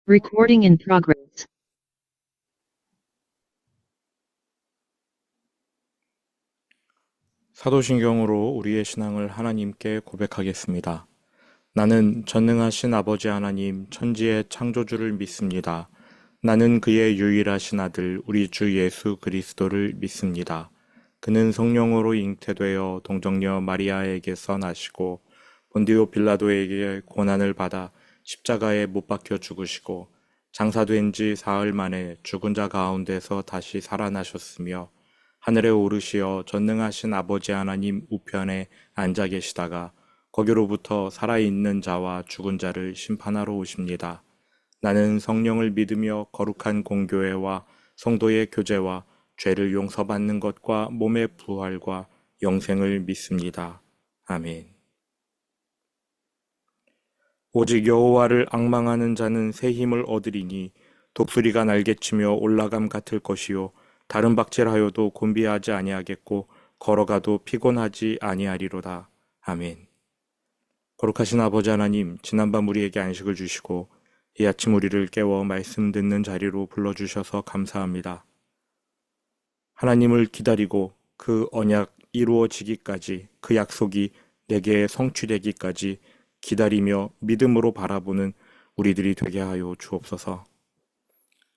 Recording in progress. 사도신경으로 우리의 신앙을 하나님께 고백하겠습니다. 나는 전능하신 아버지 하나님, 천지의 창조주를 믿습니다. 나는 그의 유일하신 아들, 우리 주 예수 그리스도를 믿습니다. 그는 성령으로 잉태되어 동정녀 마리아에게서 나시고 본디오 빌라도에게 고난을 받아 십자가에 못 박혀 죽으시고 장사된 지 사흘 만에 죽은 자 가운데서 다시 살아나셨으며 하늘에 오르시어 전능하신 아버지 하나님 우편에 앉아 계시다가 거기로부터 살아있는 자와 죽은 자를 심판하러 오십니다. 나는 성령을 믿으며 거룩한 공교회와 성도의 교제와 죄를 용서받는 것과 몸의 부활과 영생을 믿습니다. 아멘. 오직 여호와를 앙망하는 자는 새 힘을 얻으리니 독수리가 날개치며 올라감 같을 것이요 다른 박질하여도 곤비하지 아니하겠고 걸어가도 피곤하지 아니하리로다. 아멘. 거룩하신 아버지 하나님, 지난밤 우리에게 안식을 주시고 이 아침 우리를 깨워 말씀 듣는 자리로 불러주셔서 감사합니다. 하나님을 기다리고 그 언약 이루어지기까지, 그 약속이 내게 성취되기까지 기다리며 믿음으로 바라보는 우리들이 되게 하여 주옵소서.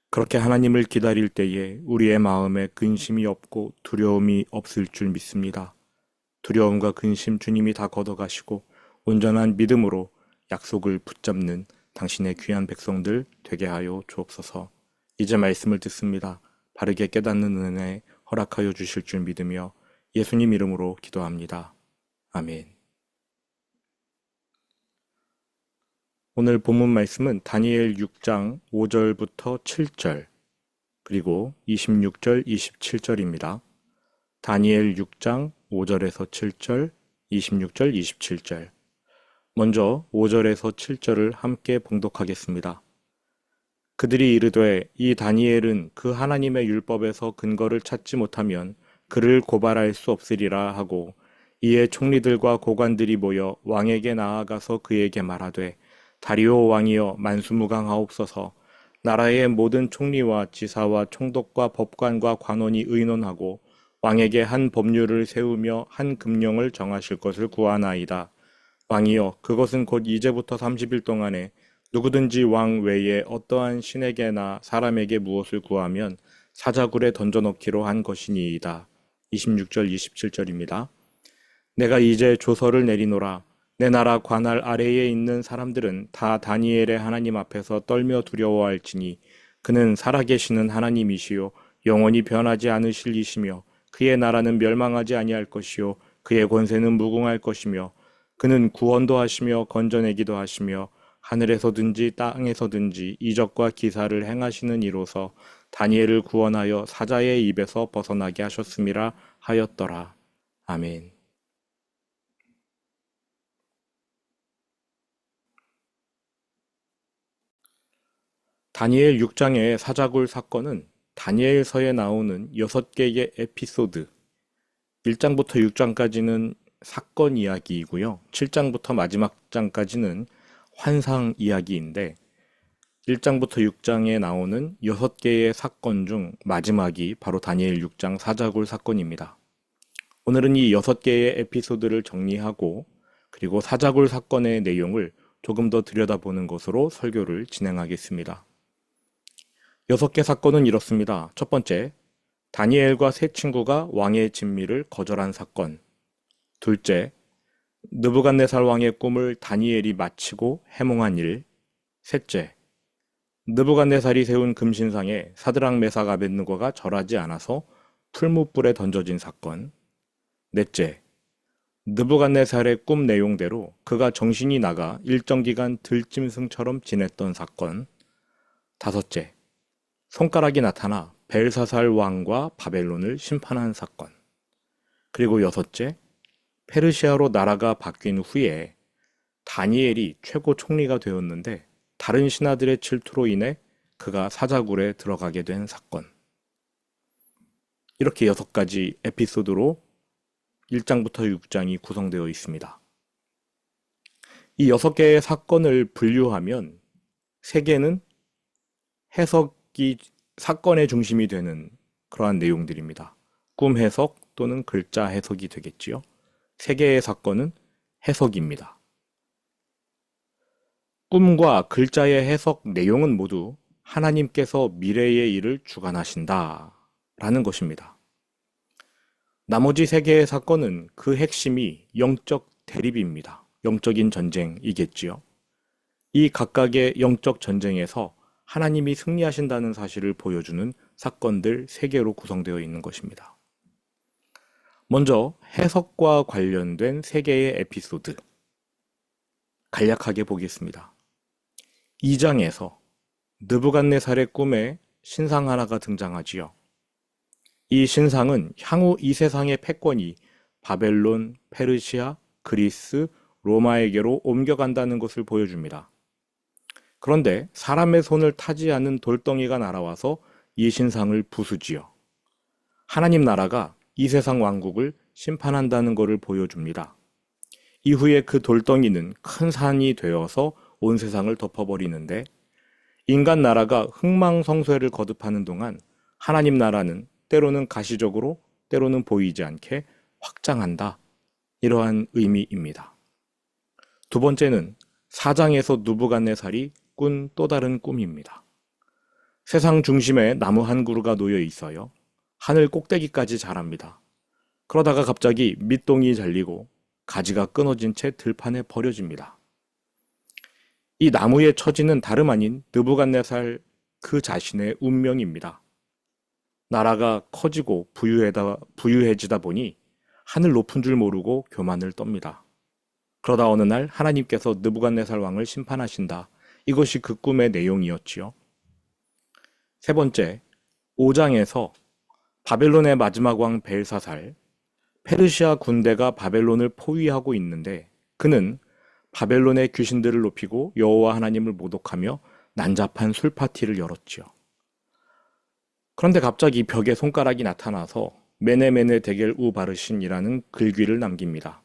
그렇게 하나님을 기다릴 때에 우리의 마음에 근심이 없고 두려움이 없을 줄 믿습니다. 두려움과 근심 주님이 다 걷어가시고 온전한 믿음으로 약속을 붙잡는 당신의 귀한 백성들 되게 하여 주옵소서. 이제 말씀을 듣습니다. 바르게 깨닫는 은혜 허락하여 주실 줄 믿으며 예수님 이름으로 기도합니다. 아멘. 오늘 본문 말씀은 다니엘 6장 5절부터 7절 그리고 26절, 27절입니다. 다니엘 6장 5절에서 7절, 26절, 27절. 먼저 5절에서 7절을 함께 봉독하겠습니다. 그들이 이르되 이 다니엘은 그 하나님의 율법에서 근거를 찾지 못하면 그를 고발할 수 없으리라 하고 이에 총리들과 고관들이 모여 왕에게 나아가서 그에게 말하되 다리오 왕이여 만수무강하옵소서. 나라의 모든 총리와 지사와 총독과 법관과 관원이 의논하고 왕에게 한 법률을 세우며 한 금령을 정하실 것을 구하나이다. 왕이여 그것은 곧 이제부터 30일 동안에 누구든지 왕 외에 어떠한 신에게나 사람에게 무엇을 구하면 사자굴에 던져넣기로 한 것이니이다. 26절 27절입니다. 내가 이제 조서를 내리노라. 내 나라 관할 아래에 있는 사람들은 다 다니엘의 하나님 앞에서 떨며 두려워할지니 그는 살아계시는 하나님이시요 영원히 변하지 않으실 이시며 그의 나라는 멸망하지 아니할 것이요 그의 권세는 무궁할 것이며 그는 구원도 하시며 건져내기도 하시며 하늘에서든지 땅에서든지 이적과 기사를 행하시는 이로서 다니엘을 구원하여 사자의 입에서 벗어나게 하셨음이라 하였더라. 아멘. 다니엘 6장의 사자굴 사건은 다니엘서에 나오는 6개의 에피소드, 1장부터 6장까지는 사건 이야기이고요. 7장부터 마지막 장까지는 환상 이야기인데 1장부터 6장에 나오는 6개의 사건 중 마지막이 바로 다니엘 6장 사자굴 사건입니다. 오늘은 이 6개의 에피소드를 정리하고 그리고 사자굴 사건의 내용을 조금 더 들여다보는 것으로 설교를 진행하겠습니다. 6개 사건은 이렇습니다. 첫 번째, 다니엘과 세 친구가 왕의 진미를 거절한 사건. 둘째, 느부갓네살 왕의 꿈을 다니엘이 마치고 해몽한 일. 셋째, 느부갓네살이 세운 금신상에 사드락 메삭 아벳느고가 절하지 않아서 풀무불에 던져진 사건. 넷째, 느부갓네살의 꿈 내용대로 그가 정신이 나가 일정 기간 들짐승처럼 지냈던 사건. 다섯째, 손가락이 나타나 벨사살 왕과 바벨론을 심판한 사건. 그리고 여섯째, 페르시아로 나라가 바뀐 후에 다니엘이 최고 총리가 되었는데 다른 신하들의 질투로 인해 그가 사자굴에 들어가게 된 사건. 이렇게 6가지 에피소드로 1장부터 6장이 구성되어 있습니다. 이 6개의 사건을 분류하면 3개는 해석이 사건의 중심이 되는 그러한 내용들입니다. 꿈 해석 또는 글자 해석이 되겠지요. 세 개의 사건은 해석입니다. 꿈과 글자의 해석 내용은 모두 하나님께서 미래의 일을 주관하신다 라는 것입니다. 나머지 세 개의 사건은 그 핵심이 영적 대립입니다. 영적인 전쟁이겠지요. 이 각각의 영적 전쟁에서 하나님이 승리하신다는 사실을 보여주는 사건들 세 개로 구성되어 있는 것입니다. 먼저 해석과 관련된 세 개의 에피소드 간략하게 보겠습니다. 2장에서 느부갓네살의 꿈에 신상 하나가 등장하지요. 이 신상은 향후 이 세상의 패권이 바벨론, 페르시아, 그리스, 로마에게로 옮겨간다는 것을 보여줍니다. 그런데 사람의 손을 타지 않은 돌덩이가 날아와서 이 신상을 부수지요. 하나님 나라가 이 세상 왕국을 심판한다는 것을 보여줍니다. 이후에 그 돌덩이는 큰 산이 되어서 온 세상을 덮어버리는데 인간 나라가 흥망성쇠를 거듭하는 동안 하나님 나라는 때로는 가시적으로 때로는 보이지 않게 확장한다. 이러한 의미입니다. 두 번째는 4장에서 느부갓네살이 꾼 또 다른 꿈입니다. 세상 중심에 나무 한 그루가 놓여 있어요. 하늘 꼭대기까지 자랍니다. 그러다가 갑자기 밑동이 잘리고 가지가 끊어진 채 들판에 버려집니다. 이 나무의 처지는 다름 아닌 느부갓네살 그 자신의 운명입니다. 나라가 커지고 부유해지다 보니 하늘 높은 줄 모르고 교만을 떱니다. 그러다 어느 날 하나님께서 느부갓네살 왕을 심판하신다. 이것이 그 꿈의 내용이었지요. 세 번째, 5장에서 바벨론의 마지막 왕 벨사살, 페르시아 군대가 바벨론을 포위하고 있는데 그는 바벨론의 귀신들을 높이고 여호와 하나님을 모독하며 난잡한 술 파티를 열었지요. 그런데 갑자기 벽에 손가락이 나타나서 메네메네 데겔 우 바르신이라는 글귀를 남깁니다.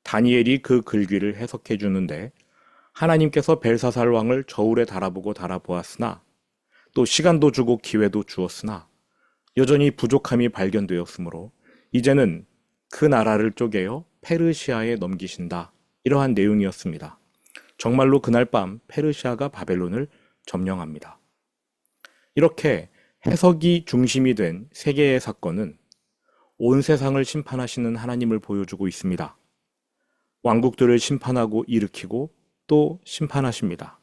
다니엘이 그 글귀를 해석해 주는데 하나님께서 벨사살 왕을 저울에 달아보고 달아보았으나 또 시간도 주고 기회도 주었으나 여전히 부족함이 발견되었으므로 이제는 그 나라를 쪼개어 페르시아에 넘기신다. 이러한 내용이었습니다. 정말로 그날 밤 페르시아가 바벨론을 점령합니다. 이렇게 해석이 중심이 된 세 개의 사건은 온 세상을 심판하시는 하나님을 보여주고 있습니다. 왕국들을 심판하고 일으키고 또 심판하십니다.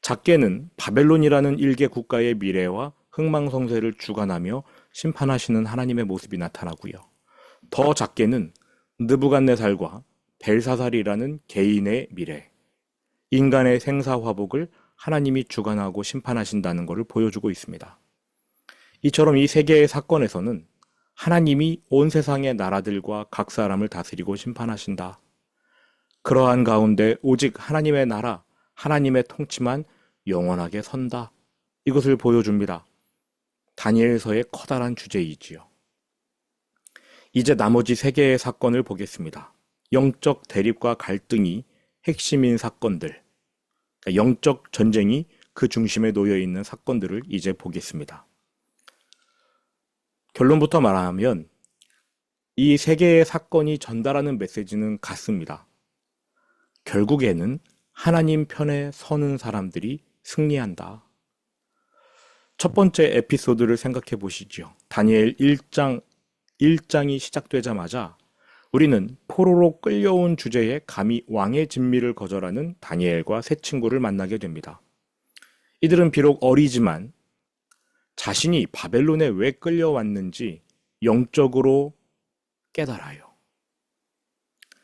작게는 바벨론이라는 일개 국가의 미래와 흥망성쇠를 주관하며 심판하시는 하나님의 모습이 나타나고요. 더 작게는 느부갓네살과 벨사살이라는 개인의 미래, 인간의 생사화복을 하나님이 주관하고 심판하신다는 것을 보여주고 있습니다. 이처럼 이 세 개의 사건에서는 하나님이 온 세상의 나라들과 각 사람을 다스리고 심판하신다. 그러한 가운데 오직 하나님의 나라, 하나님의 통치만 영원하게 선다. 이것을 보여줍니다. 다니엘서의 커다란 주제이지요. 이제 나머지 세 개의 사건을 보겠습니다. 영적 대립과 갈등이 핵심인 사건들, 영적 전쟁이 그 중심에 놓여 있는 사건들을 이제 보겠습니다. 결론부터 말하면 이 세 개의 사건이 전달하는 메시지는 같습니다. 결국에는 하나님 편에 서는 사람들이 승리한다. 첫 번째 에피소드를 생각해 보시죠. 다니엘 1장이 시작되자마자 우리는 포로로 끌려온 주제에 감히 왕의 진미를 거절하는 다니엘과 세 친구를 만나게 됩니다. 이들은 비록 어리지만 자신이 바벨론에 왜 끌려왔는지 영적으로 깨달아요.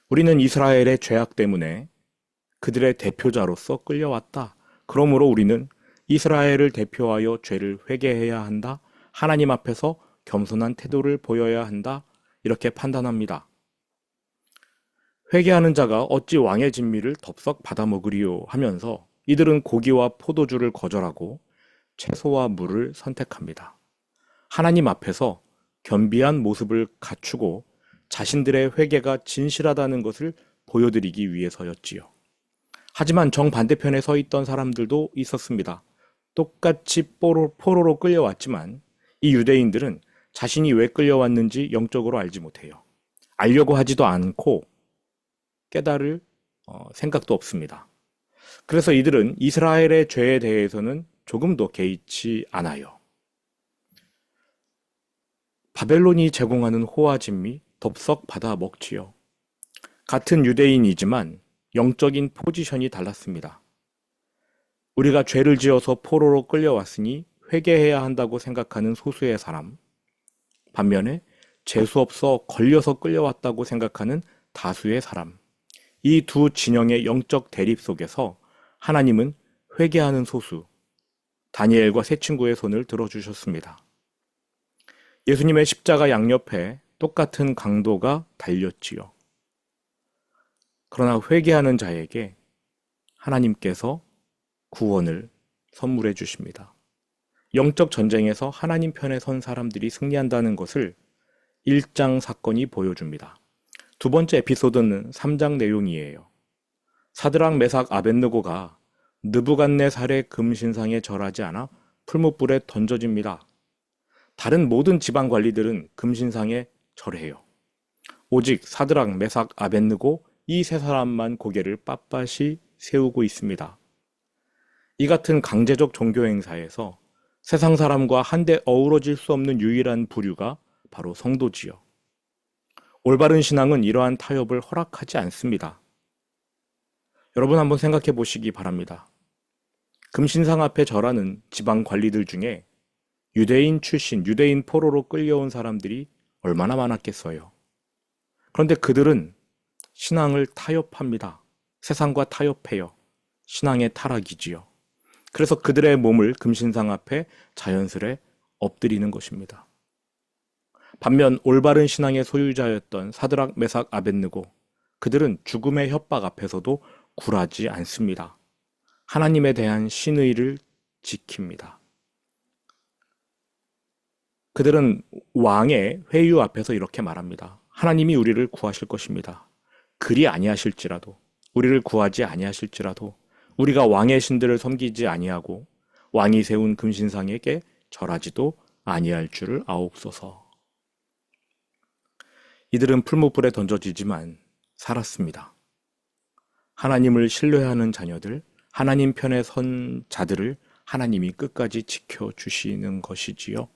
우리는 이스라엘의 죄악 때문에 그들의 대표자로서 끌려왔다. 그러므로 우리는 이스라엘을 대표하여 죄를 회개해야 한다. 하나님 앞에서 겸손한 태도를 보여야 한다. 이렇게 판단합니다. 회개하는 자가 어찌 왕의 진미를 덥석 받아먹으리요 하면서 이들은 고기와 포도주를 거절하고 채소와 물을 선택합니다. 하나님 앞에서 겸비한 모습을 갖추고 자신들의 회개가 진실하다는 것을 보여드리기 위해서였지요. 하지만 정반대편에 서 있던 사람들도 있었습니다. 똑같이 포로로 끌려왔지만 이 유대인들은 자신이 왜 끌려왔는지 영적으로 알지 못해요. 알려고 하지도 않고 깨달을 생각도 없습니다. 그래서 이들은 이스라엘의 죄에 대해서는 조금도 개의치 않아요. 바벨론이 제공하는 호화진미 덥석 받아 먹지요. 같은 유대인이지만 영적인 포지션이 달랐습니다. 우리가 죄를 지어서 포로로 끌려왔으니 회개해야 한다고 생각하는 소수의 사람, 반면에 재수없어 걸려서 끌려왔다고 생각하는 다수의 사람, 이 두 진영의 영적 대립 속에서 하나님은 회개하는 소수, 다니엘과 세 친구의 손을 들어주셨습니다. 예수님의 십자가 양옆에 똑같은 강도가 달렸지요. 그러나 회개하는 자에게 하나님께서 구원을 선물해 주십니다. 영적 전쟁에서 하나님 편에 선 사람들이 승리한다는 것을 1장 사건이 보여줍니다. 두 번째 에피소드는 3장 내용이에요. 사드락, 메삭, 아벳느고가 느부갓네살의 금신상에 절하지 않아 풀무불에 던져집니다. 다른 모든 지방 관리들은 금신상에 절해요. 오직 사드락, 메삭, 아벳느고 이 세 사람만 고개를 빳빳이 세우고 있습니다. 이 같은 강제적 종교 행사에서 세상 사람과 한데 어우러질 수 없는 유일한 부류가 바로 성도지요. 올바른 신앙은 이러한 타협을 허락하지 않습니다. 여러분 한번 생각해 보시기 바랍니다. 금신상 앞에 절하는 지방 관리들 중에 유대인 출신, 유대인 포로로 끌려온 사람들이 얼마나 많았겠어요. 그런데 그들은 신앙을 타협합니다. 세상과 타협해요. 신앙의 타락이지요. 그래서 그들의 몸을 금신상 앞에 자연스레 엎드리는 것입니다. 반면 올바른 신앙의 소유자였던 사드락, 메삭, 아벳느고, 그들은 죽음의 협박 앞에서도 굴하지 않습니다. 하나님에 대한 신의를 지킵니다. 그들은 왕의 회유 앞에서 이렇게 말합니다. 하나님이 우리를 구하실 것입니다. 그리 아니하실지라도, 우리를 구하지 아니하실지라도 우리가 왕의 신들을 섬기지 아니하고 왕이 세운 금신상에게 절하지도 아니할 줄을 아옵소서. 이들은 풀무불에 던져지지만 살았습니다. 하나님을 신뢰하는 자녀들, 하나님 편에 선 자들을 하나님이 끝까지 지켜주시는 것이지요.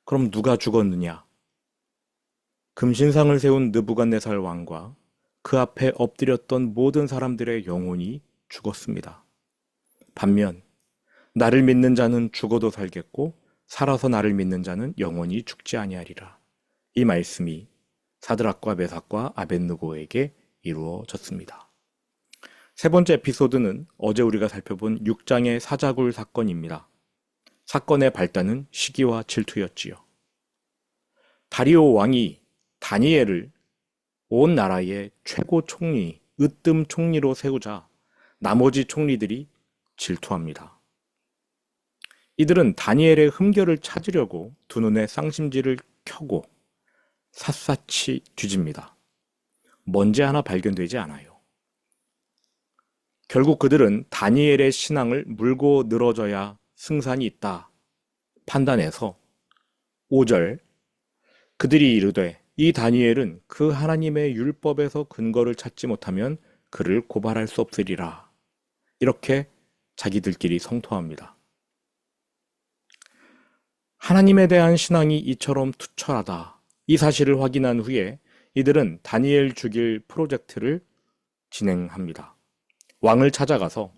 그럼 누가 죽었느냐? 금신상을 세운 느부갓네살 왕과 그 앞에 엎드렸던 모든 사람들의 영혼이 죽었습니다. 반면 나를 믿는 자는 죽어도 살겠고 살아서 나를 믿는 자는 영원히 죽지 아니하리라. 이 말씀이 사드락과 메삭과 아벳느고에게 이루어졌습니다. 세 번째 에피소드는 어제 우리가 살펴본 6장의 사자굴 사건입니다. 사건의 발단은 시기와 질투였지요. 다리오 왕이 다니엘을 온 나라의 최고 총리, 으뜸 총리로 세우자 나머지 총리들이 질투합니다. 이들은 다니엘의 흠결을 찾으려고 두 눈에 쌍심지를 켜고 샅샅이 뒤집니다. 먼지 하나 발견되지 않아요. 결국 그들은 다니엘의 신앙을 물고 늘어져야 승산이 있다 판단해서 5절 그들이 이르되 이 다니엘은 그 하나님의 율법에서 근거를 찾지 못하면 그를 고발할 수 없으리라. 이렇게 자기들끼리 성토합니다. 하나님에 대한 신앙이 이처럼 투철하다. 이 사실을 확인한 후에 이들은 다니엘 죽일 프로젝트를 진행합니다. 왕을 찾아가서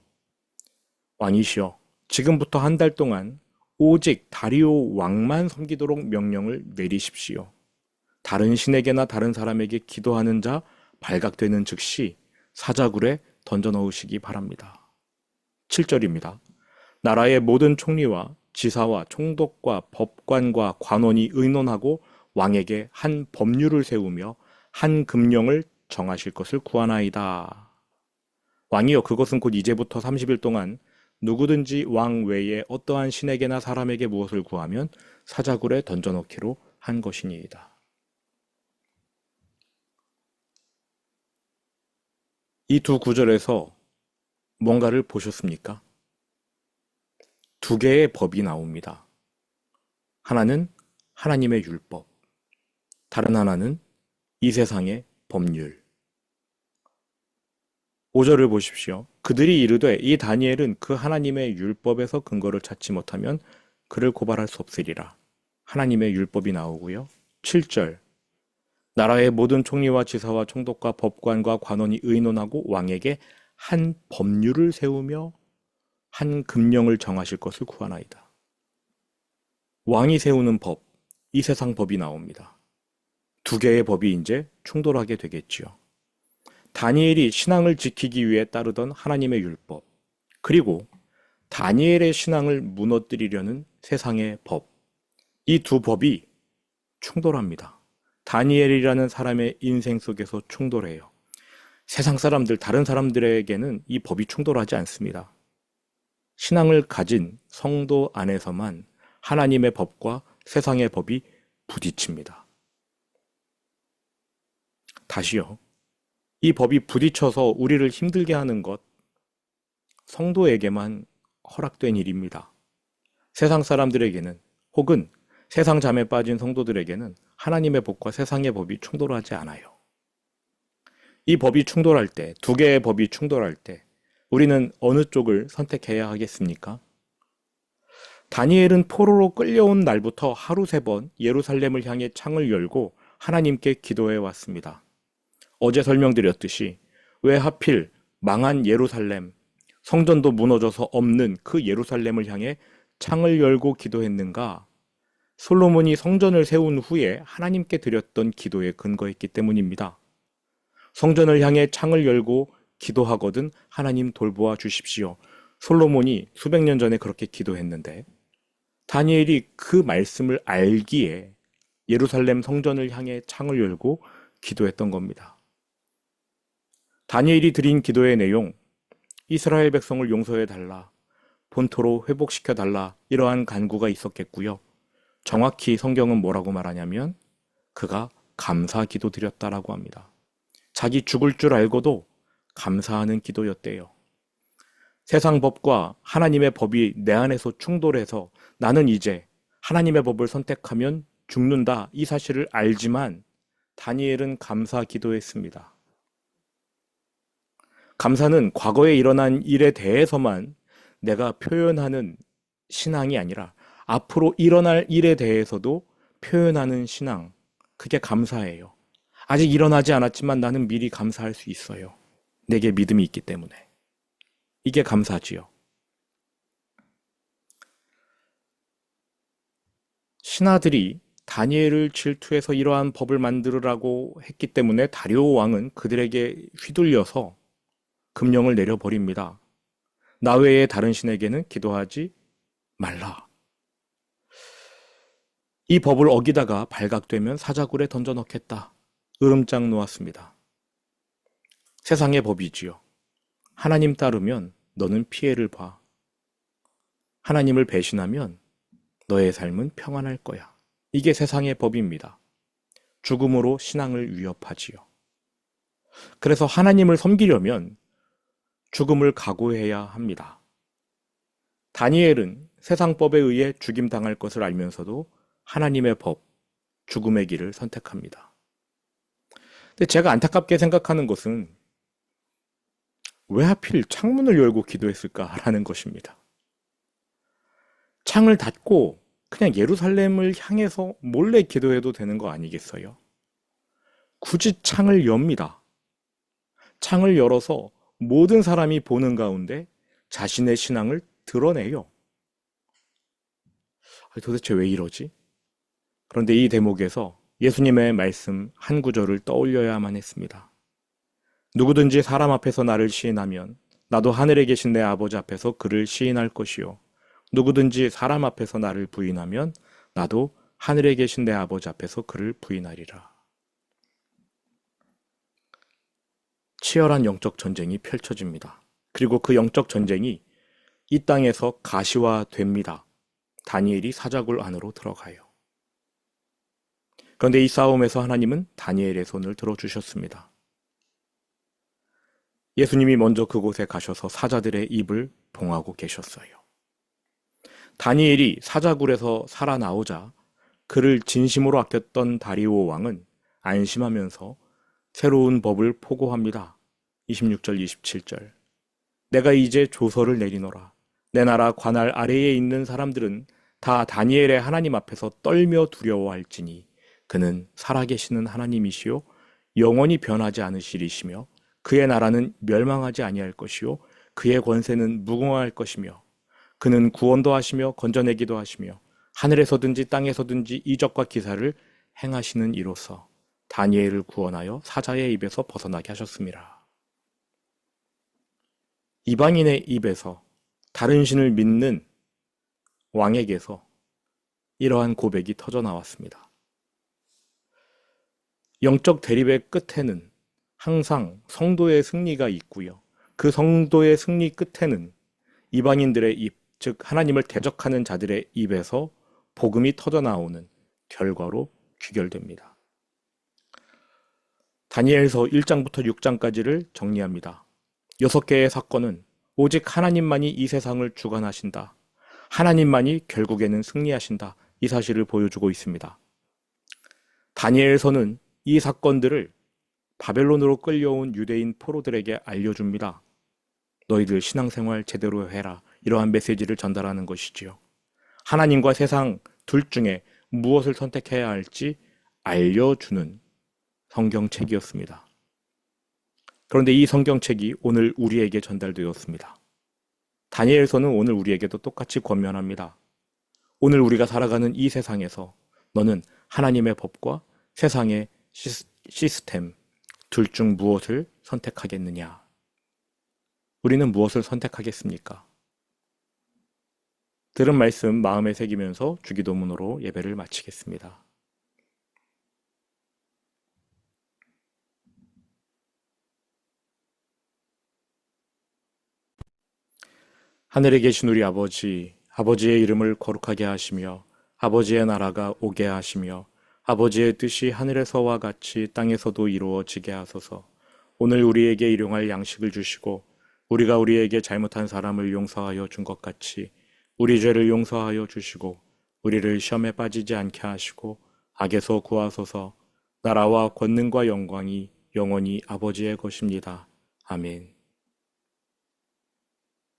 왕이시여, 지금부터 한 달 동안 오직 다리오 왕만 섬기도록 명령을 내리십시오. 다른 신에게나 다른 사람에게 기도하는 자 발각되는 즉시 사자굴에 던져 넣으시기 바랍니다. 7절입니다. 나라의 모든 총리와 지사와 총독과 법관과 관원이 의논하고 왕에게 한 법률을 세우며 한 금령을 정하실 것을 구하나이다. 왕이여, 그것은 곧 이제부터 30일 동안 누구든지 왕 외에 어떠한 신에게나 사람에게 무엇을 구하면 사자굴에 던져넣기로 한 것이니이다. 이 두 구절에서 뭔가를 보셨습니까? 두 개의 법이 나옵니다. 하나는 하나님의 율법, 다른 하나는 이 세상의 법률. 5절을 보십시오. 그들이 이르되 이 다니엘은 그 하나님의 율법에서 근거를 찾지 못하면 그를 고발할 수 없으리라. 하나님의 율법이 나오고요. 7절 나라의 모든 총리와 지사와 총독과 법관과 관원이 의논하고 왕에게 한 법률을 세우며 한 금령을 정하실 것을 구하나이다. 왕이 세우는 법, 이 세상 법이 나옵니다. 두 개의 법이 이제 충돌하게 되겠지요. 다니엘이 신앙을 지키기 위해 따르던 하나님의 율법, 그리고 다니엘의 신앙을 무너뜨리려는 세상의 법, 이 두 법이 충돌합니다. 다니엘이라는 사람의 인생 속에서 충돌해요. 세상 사람들, 다른 사람들에게는 이 법이 충돌하지 않습니다. 신앙을 가진 성도 안에서만 하나님의 법과 세상의 법이 부딪힙니다. 다시요. 이 법이 부딪혀서 우리를 힘들게 하는 것, 성도에게만 허락된 일입니다. 세상 사람들에게는 혹은 세상 잠에 빠진 성도들에게는 하나님의 법과 세상의 법이 충돌하지 않아요. 이 법이 충돌할 때, 두 개의 법이 충돌할 때 우리는 어느 쪽을 선택해야 하겠습니까? 다니엘은 포로로 끌려온 날부터 하루 3번 예루살렘을 향해 창을 열고 하나님께 기도해 왔습니다. 어제 설명드렸듯이 왜 하필 망한 예루살렘, 성전도 무너져서 없는 그 예루살렘을 향해 창을 열고 기도했는가? 솔로몬이 성전을 세운 후에 하나님께 드렸던 기도에 근거했기 때문입니다. 성전을 향해 창을 열고 기도하거든 하나님 돌보아 주십시오. 솔로몬이 수백 년 전에 그렇게 기도했는데 다니엘이 그 말씀을 알기에 예루살렘 성전을 향해 창을 열고 기도했던 겁니다. 다니엘이 드린 기도의 내용, 이스라엘 백성을 용서해 달라, 본토로 회복시켜 달라, 이러한 간구가 있었겠고요. 정확히 성경은 뭐라고 말하냐면 그가 감사 기도 드렸다라고 합니다. 자기 죽을 줄 알고도 감사하는 기도였대요. 세상 법과 하나님의 법이 내 안에서 충돌해서 나는 이제 하나님의 법을 선택하면 죽는다, 이 사실을 알지만 다니엘은 감사 기도했습니다. 감사는 과거에 일어난 일에 대해서만 내가 표현하는 신앙이 아니라 앞으로 일어날 일에 대해서도 표현하는 신앙, 그게 감사예요. 아직 일어나지 않았지만 나는 미리 감사할 수 있어요. 내게 믿음이 있기 때문에. 이게 감사지요. 신하들이 다니엘을 질투해서 이러한 법을 만들으라고 했기 때문에 다리오 왕은 그들에게 휘둘려서 금령을 내려버립니다. 나 외에 다른 신에게는 기도하지 말라. 이 법을 어기다가 발각되면 사자굴에 던져 넣겠다. 으름장 놓았습니다. 세상의 법이지요. 하나님 따르면 너는 피해를 봐. 하나님을 배신하면 너의 삶은 평안할 거야. 이게 세상의 법입니다. 죽음으로 신앙을 위협하지요. 그래서 하나님을 섬기려면 죽음을 각오해야 합니다. 다니엘은 세상 법에 의해 죽임당할 것을 알면서도 하나님의 법, 죽음의 길을 선택합니다. 근데 제가 안타깝게 생각하는 것은 왜 하필 창문을 열고 기도했을까라는 것입니다. 창을 닫고 그냥 예루살렘을 향해서 몰래 기도해도 되는 거 아니겠어요? 굳이 창을 엽니다. 창을 열어서 모든 사람이 보는 가운데 자신의 신앙을 드러내요. 도대체 왜 이러지? 그런데 이 대목에서 예수님의 말씀 한 구절을 떠올려야만 했습니다. 누구든지 사람 앞에서 나를 시인하면 나도 하늘에 계신 내 아버지 앞에서 그를 시인할 것이요. 누구든지 사람 앞에서 나를 부인하면 나도 하늘에 계신 내 아버지 앞에서 그를 부인하리라. 치열한 영적 전쟁이 펼쳐집니다. 그리고 그 영적 전쟁이 이 땅에서 가시화됩니다. 다니엘이 사자굴 안으로 들어가요. 그런데 이 싸움에서 하나님은 다니엘의 손을 들어주셨습니다. 예수님이 먼저 그곳에 가셔서 사자들의 입을 봉하고 계셨어요. 다니엘이 사자굴에서 살아나오자 그를 진심으로 아꼈던 다리오 왕은 안심하면서 새로운 법을 포고합니다. 26절, 27절. 내가 이제 조서를 내리노라. 내 나라 관할 아래에 있는 사람들은 다 다니엘의 하나님 앞에서 떨며 두려워할지니 그는 살아계시는 하나님이시요 영원히 변하지 않으시리시며 그의 나라는 멸망하지 아니할 것이요 그의 권세는 무궁화할 것이며 그는 구원도 하시며 건져내기도 하시며 하늘에서든지 땅에서든지 이적과 기사를 행하시는 이로써 다니엘을 구원하여 사자의 입에서 벗어나게 하셨습니다. 이방인의 입에서 다른 신을 믿는 왕에게서 이러한 고백이 터져 나왔습니다. 영적 대립의 끝에는 항상 성도의 승리가 있고요. 그 성도의 승리 끝에는 이방인들의 입, 즉 하나님을 대적하는 자들의 입에서 복음이 터져 나오는 결과로 귀결됩니다. 다니엘서 1장부터 6장까지를 정리합니다. 6개의 사건은 오직 하나님만이 이 세상을 주관하신다. 하나님만이 결국에는 승리하신다. 이 사실을 보여주고 있습니다. 다니엘서는 이 사건들을 바벨론으로 끌려온 유대인 포로들에게 알려줍니다. 너희들 신앙생활 제대로 해라. 이러한 메시지를 전달하는 것이지요. 하나님과 세상 둘 중에 무엇을 선택해야 할지 알려주는 성경책이었습니다. 그런데 이 성경책이 오늘 우리에게 전달되었습니다. 다니엘서는 오늘 우리에게도 똑같이 권면합니다. 오늘 우리가 살아가는 이 세상에서 너는 하나님의 법과 세상의 시스템 둘 중 무엇을 선택하겠느냐? 우리는 무엇을 선택하겠습니까? 들은 말씀 마음에 새기면서 주기도문으로 예배를 마치겠습니다. 하늘에 계신 우리 아버지, 아버지의 이름을 거룩하게 하시며 아버지의 나라가 오게 하시며 아버지의 뜻이 하늘에서와 같이 땅에서도 이루어지게 하소서. 오늘 우리에게 일용할 양식을 주시고 우리가 우리에게 잘못한 사람을 용서하여 준 것 같이 우리 죄를 용서하여 주시고 우리를 시험에 빠지지 않게 하시고 악에서 구하소서. 나라와 권능과 영광이 영원히 아버지의 것입니다. 아멘.